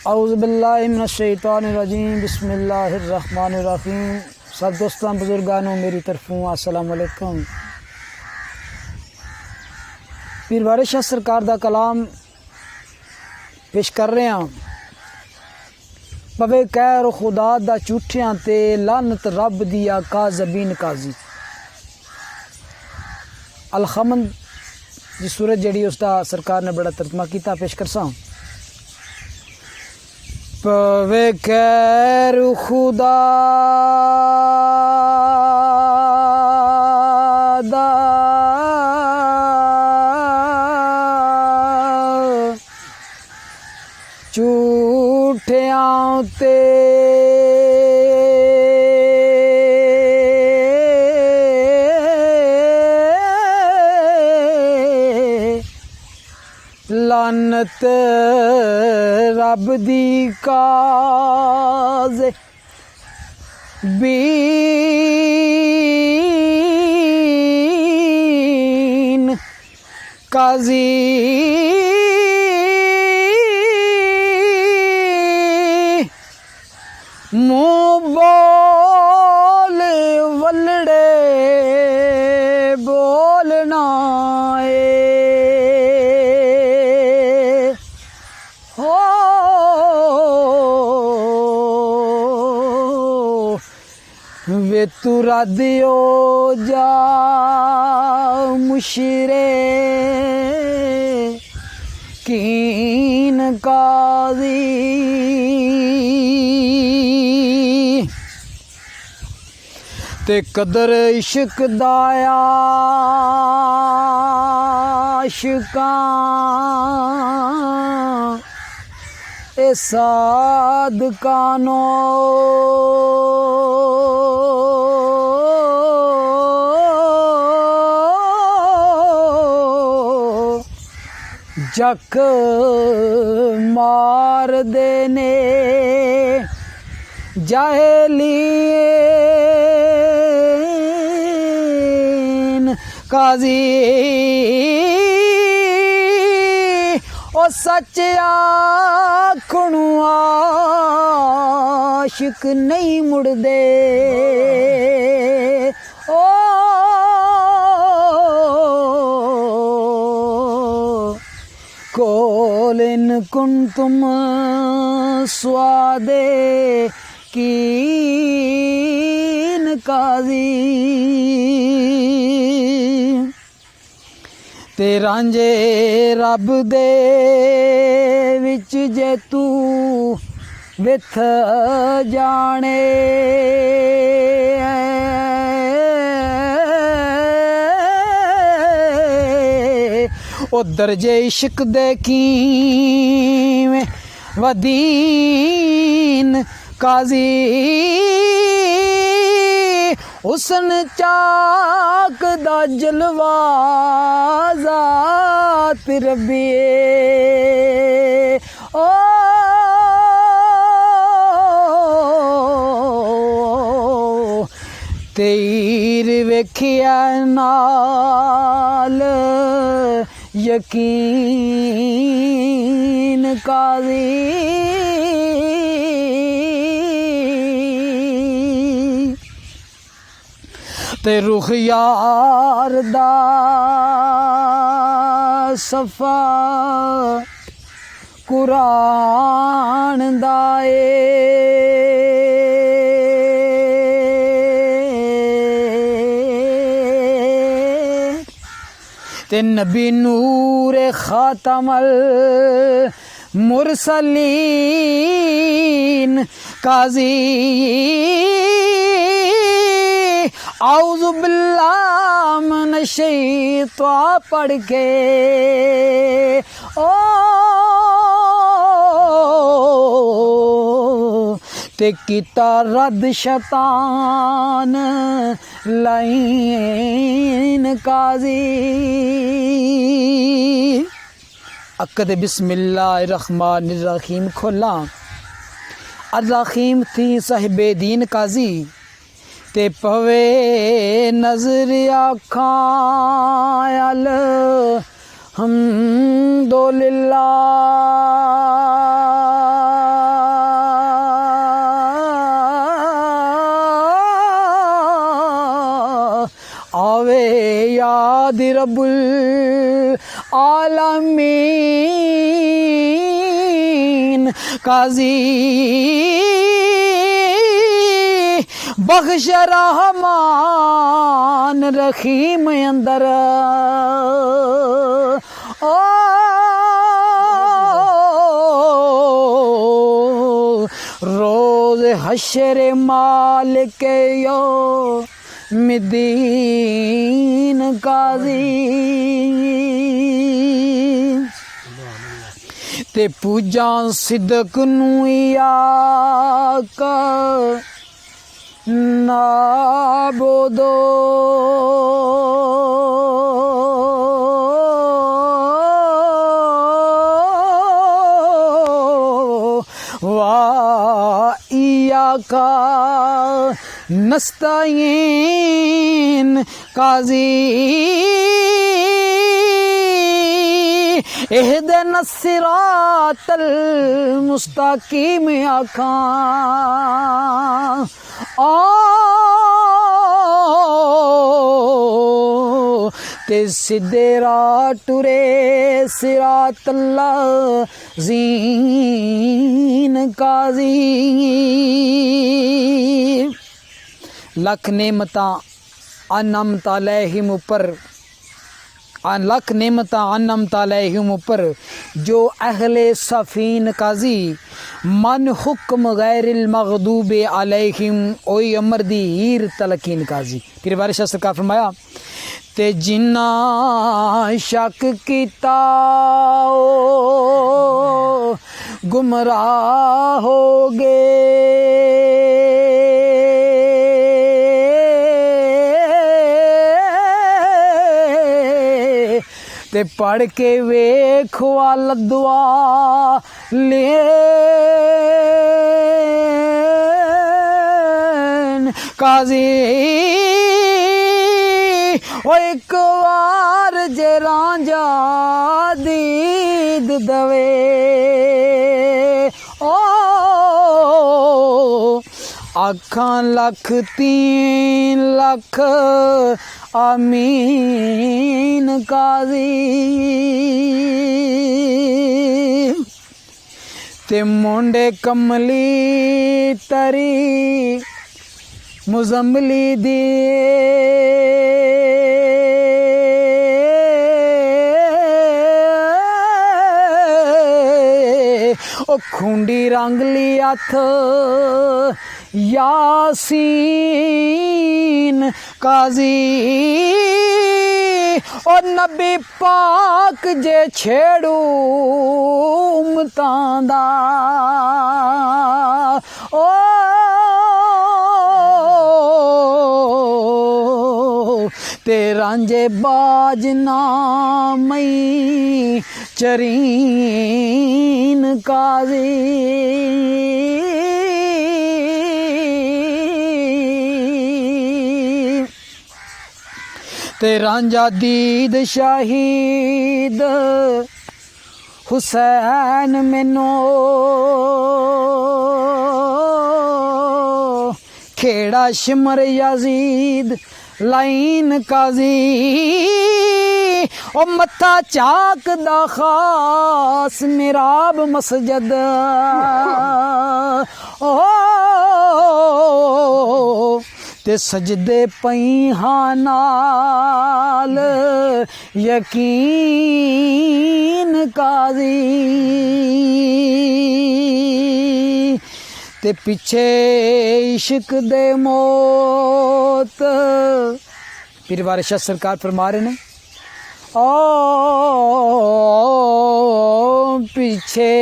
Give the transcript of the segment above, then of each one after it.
औज़ुबिल्लाहि मिनश्शैतानिर्रजीम बिस्मिल्लाहिर्रहमानिर्रहीम। सब दोस्तों बुजुर्गानों मेरी तरफों अस्सलाम वालेकुम। पीर वारिस शाह सरकार दा कलाम पेश कर रहे हैं। पवे कैर खुदा दा झूठियां ते लानत रब दिया काज़बीन काजी। अलखमन जी सूरत जड़ी उसका सरकार ने बड़ा तर्जमा किया, पेश करसा। पवे कैर खुदा दा झूठियां ते लानत रब दी काज़बीन काजी। मुँह बोल वलड़े बोलना वे तुरा दियो जा मुशरे कीन काजी। ते कदर इश्क दाया आशिकां ए सादकानो जक मार देने जाहिलीन काजी। ओ सच आखणु आशिक नहीं मुड़दे। ओ कोलिन कुंतुम स्वादे कीन काजी। ते रांझे रब दे विच जे तू विथ जाने ओ दर्जे इश्क दे कीवें वदीन काजी। हुस्न चाक दा जलवा ज़ात रब्बिए। ओ तेर वेखिया नाल यकीन काजी। ते रुख यार दा सफा कुरान दाए। ते नबी नूर खातमल मुरसलीन काजी। औज़ु बिल्लाह मिनश्शैतान पढ़ के ओ ते किता रद शैतान लाइन काजी। अकद बिस्मिल्लाहिर्रहमानिर्रहीम खोला। अर्रहीम थी साहिबे दीन काजी। ते पवे नजर आखां अल हमदुलिल्लाह दी रब्बुल आलमीन। काजी बख्श रहमान रहीम अंदर ओ रोज हशर मालिक यौमिद्दीन। काजी ते पूजा सिदक नू आका नाबुदो वा इयाका नस्तईन। काजी इहदिना सिरातल मुस्तकीम आका ते सिद्धे राह टुरे सिरातल्लाज़ीन। काजी लख नेमतां अनअमत अलैहिम ऊपर लख नेमतां अनअमत अलैहिम ऊपर जो अहले सफ़ीन। काजी मन हुक्म गैरिल मग़दूबे अलैहिम ओई अमर दी हीर तलकीन। काजी फिर बारिश सरकार फरमाया ते जिन्ना शक कीता गुमराह हो गए। ते पढ़ के वेख वाल दुआ ले काजी ओ एक बार जे रांझा दीद दवे ओ अखां लख 3 लख आमीन। काजी ते मुंडे कमली तरी मुजम्मली दी ओ खूंडी रंगली हथ यासीन। काजी ओ नबी पाक जे छेड़ू उम्मतां दा ओ ते रांझे बाज नामई चरीन। काजी ते रांझा दीद शहीद हुसैन मैनो खेड़ा शिमर यजीद लाइन। काजी ओ मत्था चाक दा खास मिराब मसजद ओ ते सजदे पईहां नाल यकीन। काजी ते पिछे इश्क दे मौत पीर वारिस शाह सरकार फरमा रहे ने ओ पीछे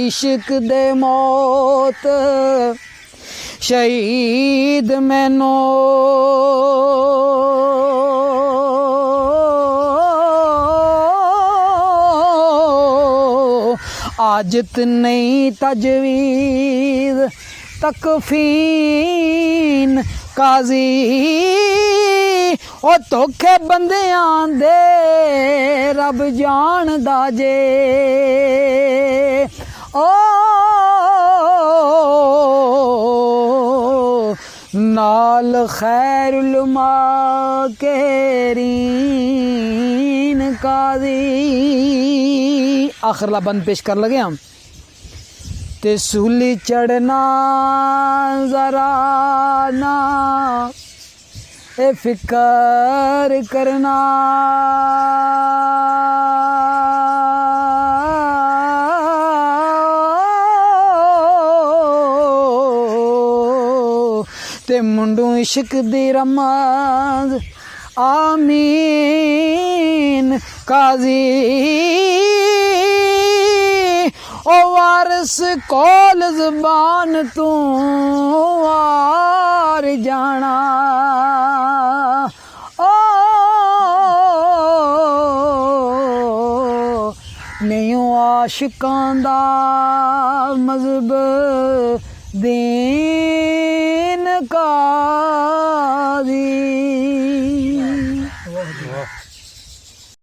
इश्क दे मौत शहीद मैनो आजत नहीं तजवीज़ तकफीन। काजी ओ धोखे बंदियां दे रब जानदा जे ओ नाल अल खैरुल माकिरीन काजी। आखिरला बंद पेश कर लगे हम। ते सूली चढ़ना जरा ना ए फिकर करना, ते मुंडू इश्क दी रमज आमीन काजी। ओ वारस कोल ज़बान तू वार जाना, ओ नहीं आशिकां दा मज़हब दीन काज़ी।